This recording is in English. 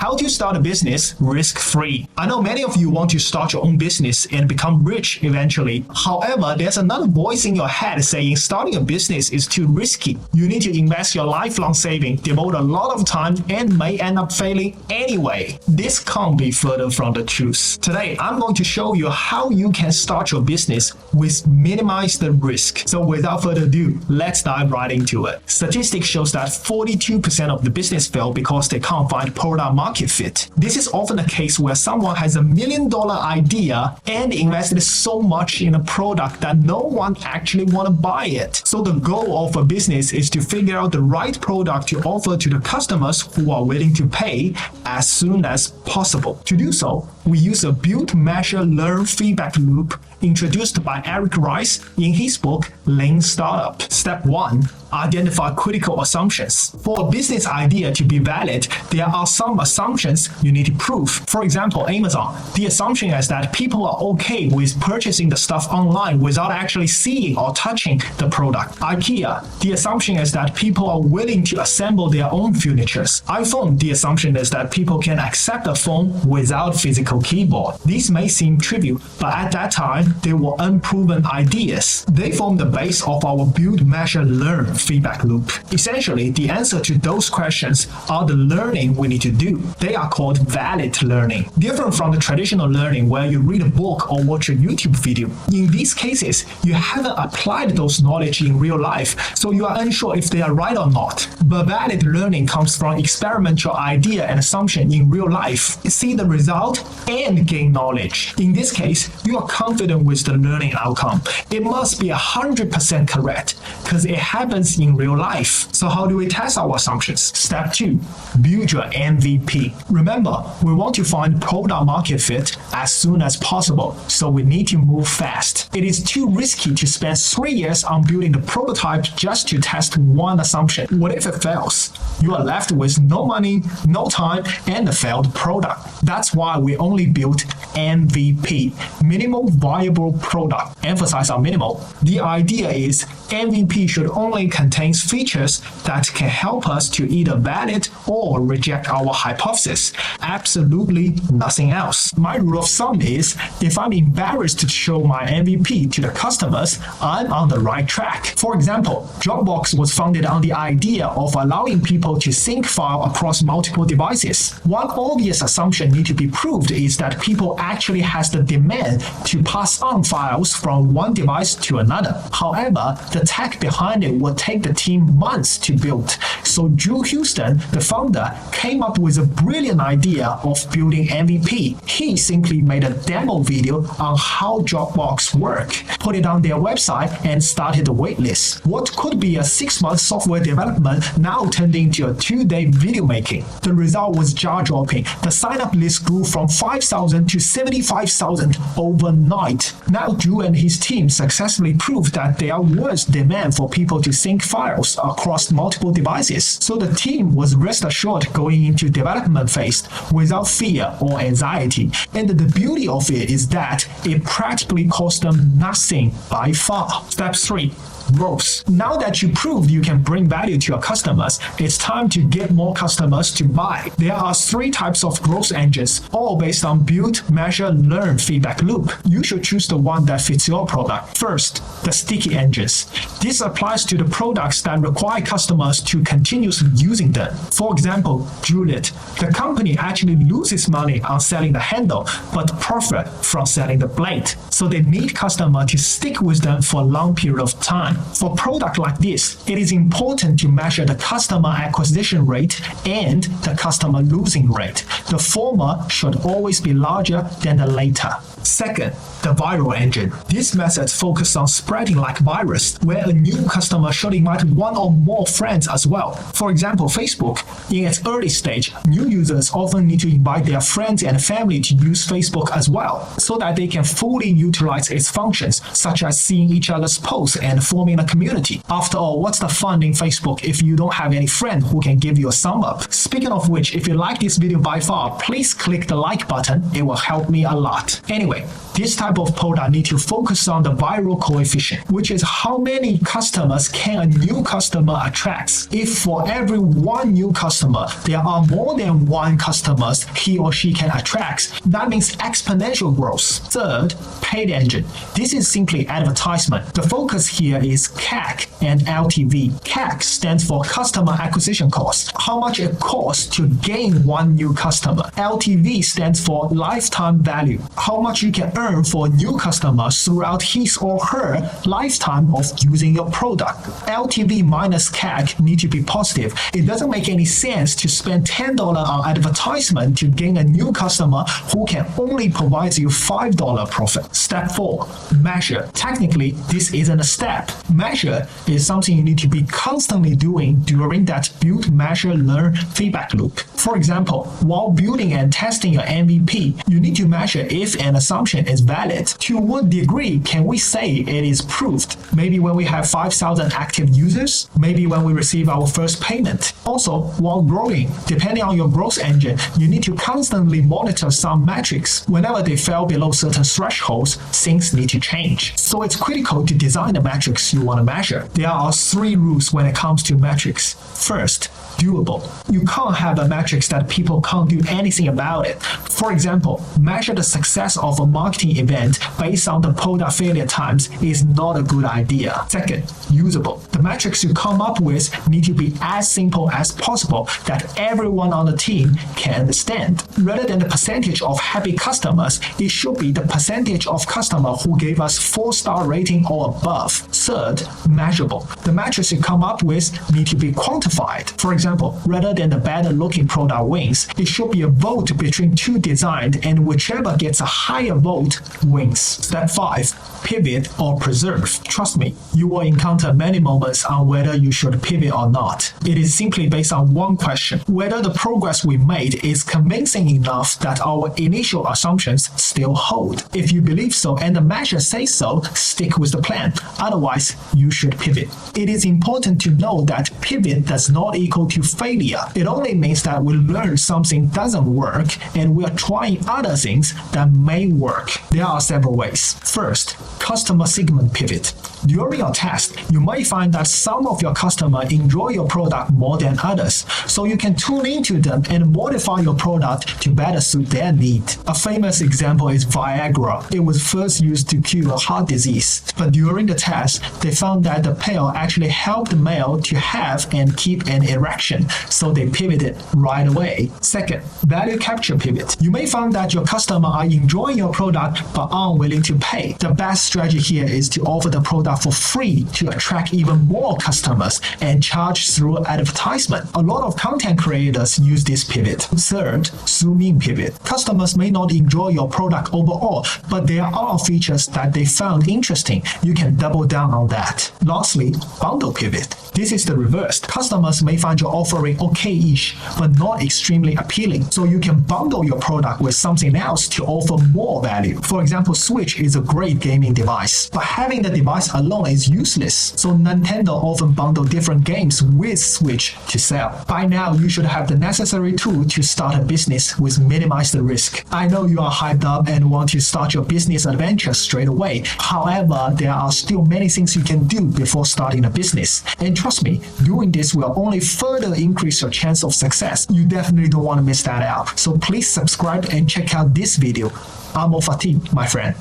How to start a business risk-free. I know many of you want to start your own business and become rich eventually. However, there's another voice in your head saying starting a business is too risky. You need to invest your lifelong saving, devote a lot of time, and may end up failing anyway. This can't be further from the truth. Today, I'm going to show you how you can start your business with minimize the risk. So without further ado, let's dive right into it. Statistics shows that 42% of the business fail because they can't find product market fit. This is often the case where someone has $1 million idea and invested so much in a product that no one actually want to buy it. So the goal of a business is to figure out the right product to offer to the customers who are willing to pay as soon as possible. To do so, we use a build, measure, learn feedback loop introduced by Eric Rice in his book Lean Startup. Step 1. Identify critical assumptions. For a business idea to be valid, there are some assumptions you need to prove. For example, Amazon. The assumption is that people are okay with purchasing the stuff online without actually seeing or touching the product. IKEA. The assumption is that people are willing to assemble their own furnitures. iPhone. The assumption is that people can accept a phone without physical keyboard. These may seem trivial, but at that time, they were unproven ideas. They form the base of our build, measure, learn feedback loop. Essentially, the answer to those questions are the learning we need to do. They are called valid learning. Different from the traditional learning where you read a book or watch a YouTube video. In these cases, you haven't applied those knowledge in real life, so you are unsure if they are right or not. But valid learning comes from experiment your idea and assumption in real life, see the result, and gain knowledge. In this case, you are confident with the learning outcome. It must be 100% correct because it happens in real life. So how do we test our assumptions? Step 2. Build your MVP. Remember, we want to find product market fit as soon as possible, so we need to move fast. It is too risky to spend 3 years on building the prototype just to test one assumption. What if it fails? You are left with no money, no time, and a failed product. That's why we only built MVP, minimal viable product. Emphasize on minimal. The idea is MVP should only contain features that can help us to either validate or reject our hypothesis. Absolutely nothing else. My rule of thumb is, if I'm embarrassed to show my MVP to the customers, I'm on the right track. For example, Dropbox was founded on the idea of allowing people to sync files across multiple devices. One obvious assumption need to be proved is that people actually has the demand to pass on files from one device to another. However, the tech behind it would take the team months to build. So Drew Houston, the founder, came up with a brilliant idea of building MVP. He simply made a demo video on how Dropbox work, put it on their website, and started a waitlist. What could be a 6-month software development now turned into a 2-day video making. The result was jaw-dropping. The sign-up list grew from 5,000 to 75,000 overnight. Now Drew and his team successfully proved that there was demand for people to sync files across multiple devices. So the team was rest assured going into development phase without fear or anxiety. And the beauty of it is that it practically cost them nothing by far. Step 3. Growth. Now that you proved you can bring value to your customers, it's time to get more customers to buy. There are 3 types of growth engines, all based on build, measure, learn feedback loop. You should choose the one that fits your product. First, the sticky engines. This applies to the products that require customers to continuously using them. For example, Juliet. The company actually loses money on selling the handle, but profit from selling the blade. So they need customers to stick with them for a long period of time. For product like this, it is important to measure the customer acquisition rate and the customer losing rate. The former should always be larger than the latter. Second, the viral engine. This method focuses on spreading like virus, where a new customer should invite one or more friends as well. For example, Facebook. In its early stage, new users often need to invite their friends and family to use Facebook as well, so that they can fully utilize its functions, such as seeing each other's posts and forming forming a community. After all, what's the fun in Facebook if you don't have any friend who can give you a thumb up? Speaking of which, if you like this video by far, please click the like button. It will help me a lot. Anyway, this type of product need to focus on the viral coefficient, which is how many customers can a new customer attract. If for every one new customer, there are more than one customers he or she can attract, that means exponential growth. Third, paid engine. This is simply advertisement. The focus here is CAC and LTV. CAC stands for customer acquisition cost, how much it costs to gain one new customer. LTV stands for lifetime value, how much you can earn for new customers throughout his or her lifetime of using your product. LTV minus CAC need to be positive. It doesn't make any sense to spend $10 on advertisement to gain a new customer who can only provide you $5 profit. Step 4. Measure. Technically, this isn't a step. Measure is something you need to be constantly doing during that build, measure, learn feedback loop. For example, while building and testing your MVP, you need to measure if an assumption is valid. To what degree can we say it is proved? Maybe when we have 5,000 active users, maybe when we receive our first payment. Also, while growing, depending on your growth engine, you need to constantly monitor some metrics. Whenever they fell below certain thresholds, things need to change. So it's critical to design the metrics you want to measure. There are 3 rules when it comes to metrics. First, doable. You can't have a metrics that people can't do anything about it. For example, measure the success of a marketing event based on the product failure times is not a good idea. Second, usable. The metrics you come up with need to be as simple as possible that everyone on the team can understand. Rather than the percentage of happy customers, it should be the percentage of customers who gave us 4-star rating or above. Third, measurable. The metrics you come up with need to be quantified. For example, rather than the better looking product wins, it should be a vote between 2 designs, and whichever gets a higher vote wins. Step 5. Pivot or preserve. Trust me, you will encounter many moments on whether you should pivot or not. It is simply based on one question: whether the progress we made is convincing enough that our initial assumptions still hold. If you believe so and the measure says so, stick with the plan. Otherwise, you should pivot. It is important to know that pivot does not equal to failure. It only means that we learn something doesn't work and we are trying other things that may work. There are several ways. First, customer segment pivot. During your test, you might find that some of your customers enjoy your product more than others, so you can tune into them and modify your product to better suit their need. A famous example is Viagra. It was first used to cure heart disease, but during the test, they found that the pill actually helped the male to have and keep an erection, so they pivoted right away. Second, value capture pivot. You may find that your customers are enjoying your product but aren't willing to pay. The best strategy here is to offer the product for free to attract even more customers and charge through advertisement. A lot of content creators use this pivot. Third, zoom in pivot. Customers may not enjoy your product overall, but there are features that they found interesting. You can double down on that. Lastly, bundle pivot. This is the reverse. Customers may find your offering okay-ish, but not extremely appealing. So you can bundle your product with something else to offer more value. For example, Switch is a great gaming device, but having the device alone is useless. So Nintendo often bundle different games with Switch to sell. By now, you should have the necessary tool to start a business with minimized risk. I know you are hyped up and want to start your business adventure straight away. However, there are still many things you can do before starting a business. And trust me, doing this will only further increase your chance of success. You definitely don't want to miss that out. So please subscribe and check out this video. I'm Fatih, my friend.